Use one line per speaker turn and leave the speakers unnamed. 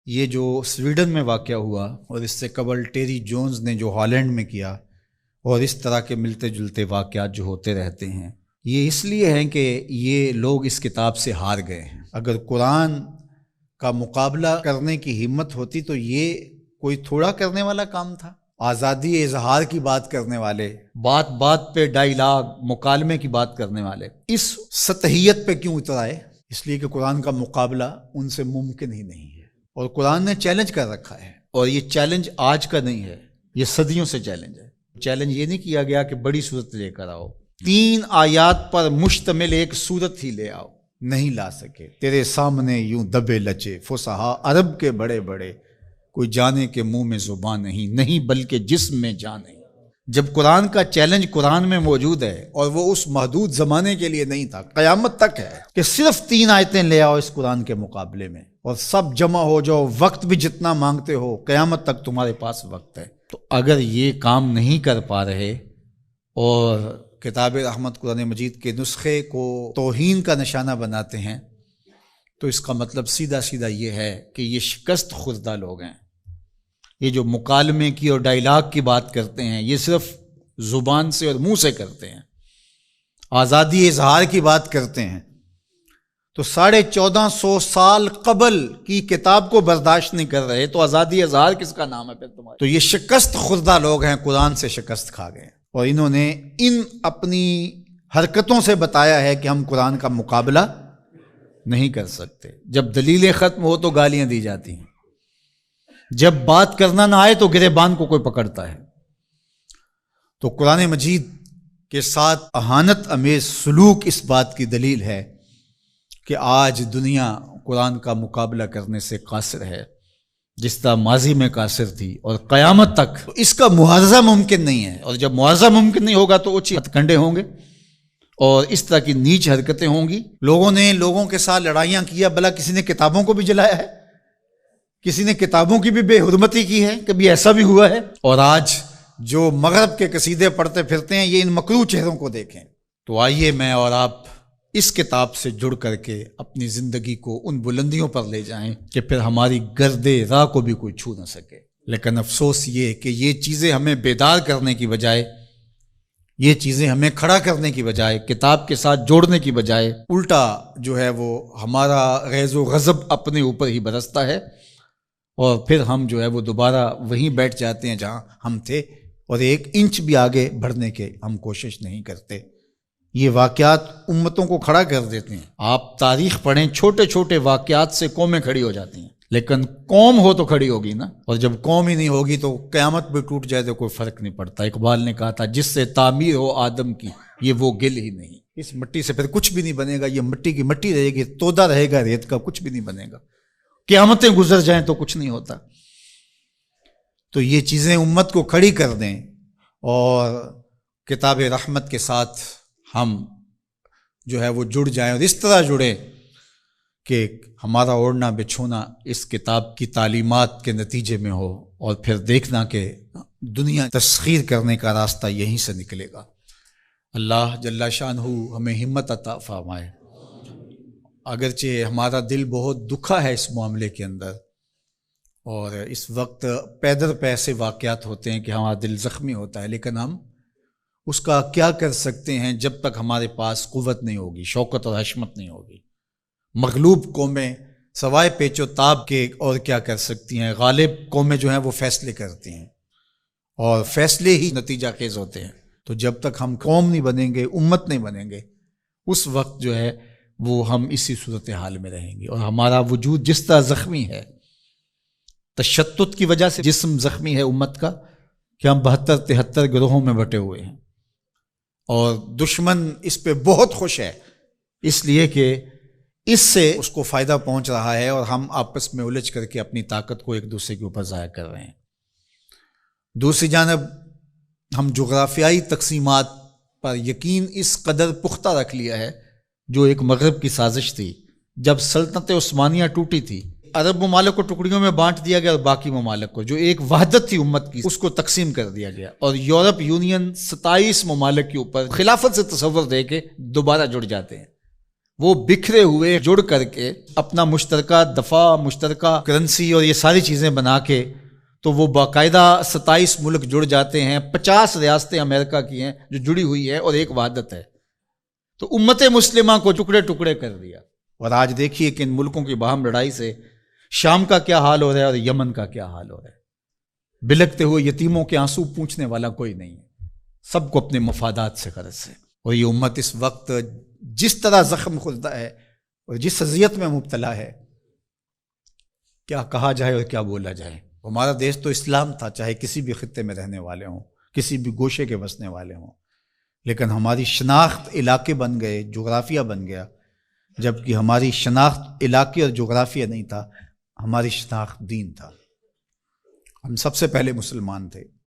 یہ جو سویڈن میں واقع ہوا اور اس سے قبل ٹیری جونز نے جو ہالینڈ میں کیا، اور اس طرح کے ملتے جلتے واقعات جو ہوتے رہتے ہیں، یہ اس لیے ہیں کہ یہ لوگ اس کتاب سے ہار گئے ہیں۔ اگر قرآن کا مقابلہ کرنے کی ہمت ہوتی تو یہ کوئی تھوڑا کرنے والا کام تھا۔ آزادی اظہار کی بات کرنے والے، بات بات پہ ڈائیلاگ مکالمے کی بات کرنے والے اس سطحیت پہ کیوں اتر آئے؟ اس لیے کہ قرآن کا مقابلہ ان سے ممکن ہی نہیں ہے، اور قرآن نے چیلنج کر رکھا ہے، اور یہ چیلنج آج کا نہیں ہے، یہ صدیوں سے چیلنج ہے۔ چیلنج یہ نہیں کیا گیا کہ بڑی صورت لے کر آؤ، 3 آیات پر مشتمل ایک صورت ہی لے آؤ، نہیں لا سکے۔ تیرے سامنے یوں دبے لچے فصحا عرب کے بڑے بڑے، کوئی جانے کے منہ میں زبان نہیں بلکہ جسم میں جان نہیں۔ جب قرآن کا چیلنج قرآن میں موجود ہے، اور وہ اس محدود زمانے کے لیے نہیں تھا، قیامت تک ہے کہ صرف 3 آیتیں لے آؤ اس قرآن کے مقابلے میں، اور سب جمع ہو جاؤ، وقت بھی جتنا مانگتے ہو، قیامت تک تمہارے پاس وقت ہے۔ تو اگر یہ کام نہیں کر پا رہے اور کتاب رحمت قرآن مجید کے نسخے کو توہین کا نشانہ بناتے ہیں، تو اس کا مطلب سیدھا سیدھا یہ ہے کہ یہ شکست خوردہ لوگ ہیں۔ یہ جو مکالمے کی اور ڈائیلاگ کی بات کرتے ہیں، یہ صرف زبان سے اور منہ سے کرتے ہیں۔ آزادی اظہار کی بات کرتے ہیں تو 1450 سال قبل کی کتاب کو برداشت نہیں کر رہے، تو آزادی اظہار کس کا نام ہے پھر تمہارا؟ تو یہ شکست خوردہ لوگ ہیں، قرآن سے شکست کھا گئے، اور انہوں نے ان اپنی حرکتوں سے بتایا ہے کہ ہم قرآن کا مقابلہ نہیں کر سکتے۔ جب دلیلیں ختم ہو تو گالیاں دی جاتی ہیں، جب بات کرنا نہ آئے تو گریبان کو کوئی پکڑتا ہے۔ تو قرآن مجید کے ساتھ اہانت امیز سلوک اس بات کی دلیل ہے کہ آج دنیا قرآن کا مقابلہ کرنے سے قاصر ہے، جس طرح ماضی میں قاصر تھی، اور قیامت تک اس کا معاوضہ ممکن نہیں ہے۔ اور جب معاوضہ ممکن نہیں ہوگا تو اوچی ہتھ کنڈے ہوں گے، اور اس طرح کی نیچ حرکتیں ہوں گی۔ لوگوں نے لوگوں کے ساتھ لڑائیاں کیا، بھلا کسی نے کتابوں کو بھی جلایا ہے، کسی نے کتابوں کی بھی بے حرمتی کی ہے، کبھی ایسا بھی ہوا ہے؟ اور آج جو مغرب کے قصیدے پڑھتے پھرتے ہیں، یہ ان مکروہ چہروں کو دیکھیں۔ تو آئیے میں اور آپ اس کتاب سے جڑ کر کے اپنی زندگی کو ان بلندیوں پر لے جائیں کہ پھر ہماری گرد راہ کو بھی کوئی چھو نہ سکے۔ لیکن افسوس یہ کہ یہ چیزیں ہمیں بیدار کرنے کی بجائے، یہ چیزیں ہمیں کھڑا کرنے کی بجائے، کتاب کے ساتھ جوڑنے کی بجائے، الٹا جو ہے وہ ہمارا غیظ و غضب اپنے اوپر ہی برستا ہے، اور پھر ہم جو ہے وہ دوبارہ وہیں بیٹھ جاتے ہیں جہاں ہم تھے، اور 1 انچ بھی آگے بڑھنے کے ہم کوشش نہیں کرتے۔ یہ واقعات امتوں کو کھڑا کر دیتے ہیں۔ آپ تاریخ پڑھیں، چھوٹے چھوٹے واقعات سے قومیں کھڑی ہو جاتی ہیں، لیکن قوم ہو تو کھڑی ہوگی نا، اور جب قوم ہی نہیں ہوگی تو قیامت بھی ٹوٹ جائے تو کوئی فرق نہیں پڑتا۔ اقبال نے کہا تھا، جس سے تعمیر ہو آدم کی، یہ وہ گل ہی نہیں۔ اس مٹی سے پھر کچھ بھی نہیں بنے گا، یہ مٹی کی مٹی رہے گی، تودا رہے گا ریت کا، کچھ بھی نہیں بنے گا۔ قیامتیں گزر جائیں تو کچھ نہیں ہوتا۔ تو یہ چیزیں امت کو کھڑی کر دیں، اور کتاب رحمت کے ساتھ ہم جو ہے وہ جڑ جائیں، اور اس طرح جڑیں کہ ہمارا اوڑھنا بچھونا اس کتاب کی تعلیمات کے نتیجے میں ہو، اور پھر دیکھنا کہ دنیا تسخیر کرنے کا راستہ یہیں سے نکلے گا۔ اللہ جل شانہ ہمیں ہمت عطا فرمائے۔ اگرچہ ہمارا دل بہت دکھا ہے اس معاملے کے اندر، اور اس وقت پے در پے ایسے واقعات ہوتے ہیں کہ ہمارا دل زخمی ہوتا ہے، لیکن ہم اس کا کیا کر سکتے ہیں جب تک ہمارے پاس قوت نہیں ہوگی، شوکت اور حشمت نہیں ہوگی۔ مغلوب قومیں سوائے پیچ و تاب کے اور کیا کر سکتی ہیں؟ غالب قومیں جو ہیں وہ فیصلے کرتی ہیں، اور فیصلے ہی نتیجہ خیز ہوتے ہیں۔ تو جب تک ہم قوم نہیں بنیں گے، امت نہیں بنیں گے، اس وقت جو ہے وہ ہم اسی صورتحال میں رہیں گے، اور ہمارا وجود جس طرح زخمی ہے، تشتت کی وجہ سے جسم زخمی ہے امت کا، کہ ہم 72-73 گروہوں میں بٹے ہوئے ہیں، اور دشمن اس پہ بہت خوش ہے، اس لیے کہ اس سے اس کو فائدہ پہنچ رہا ہے، اور ہم آپس میں الجھ کر کے اپنی طاقت کو ایک دوسرے کے اوپر ضائع کر رہے ہیں۔ دوسری جانب ہم جغرافیائی تقسیمات پر یقین اس قدر پختہ رکھ لیا ہے، جو ایک مغرب کی سازش تھی۔ جب سلطنت عثمانیہ ٹوٹی تھی، عرب ممالک کو ٹکڑیوں میں بانٹ دیا گیا، اور باقی ممالک کو جو ایک وحدت تھی امت کی، اس کو تقسیم کر دیا گیا، اور یورپ یونین 27 ممالک کے اوپر خلافت سے تصور دے کے دوبارہ جڑ جاتے ہیں۔ وہ بکھرے ہوئے جڑ کر کے اپنا مشترکہ دفاع، مشترکہ کرنسی اور یہ ساری چیزیں بنا کے تو وہ باقاعدہ 27 ملک جڑ جاتے ہیں، 50 ریاستیں امریکہ کی ہیں جو جڑی ہوئی ہیں اور ایک وحدت ہے۔ تو امت مسلمہ کو ٹکڑے ٹکڑے کر دیا، اور آج دیکھیے کہ ان ملکوں کی باہم لڑائی سے شام کا کیا حال ہو رہا ہے اور یمن کا کیا حال ہو رہا ہے۔ بلکتے ہوئے یتیموں کے آنسو پوچھنے والا کوئی نہیں ہے، سب کو اپنے مفادات سے غرض ہے۔ اور یہ امت اس وقت جس طرح زخم خوردہ ہے اور جس اذیت میں مبتلا ہے، کیا کہا جائے اور کیا بولا جائے۔ ہمارا دیش تو اسلام تھا، چاہے کسی بھی خطے میں رہنے والے ہوں، کسی بھی گوشے کے بسنے والے ہوں، لیکن ہماری شناخت علاقے بن گئے، جغرافیہ بن گیا، جبکہ ہماری شناخت علاقے اور جغرافیہ نہیں تھا، ہماری شناخت دین تھا۔ ہم سب سے پہلے مسلمان تھے۔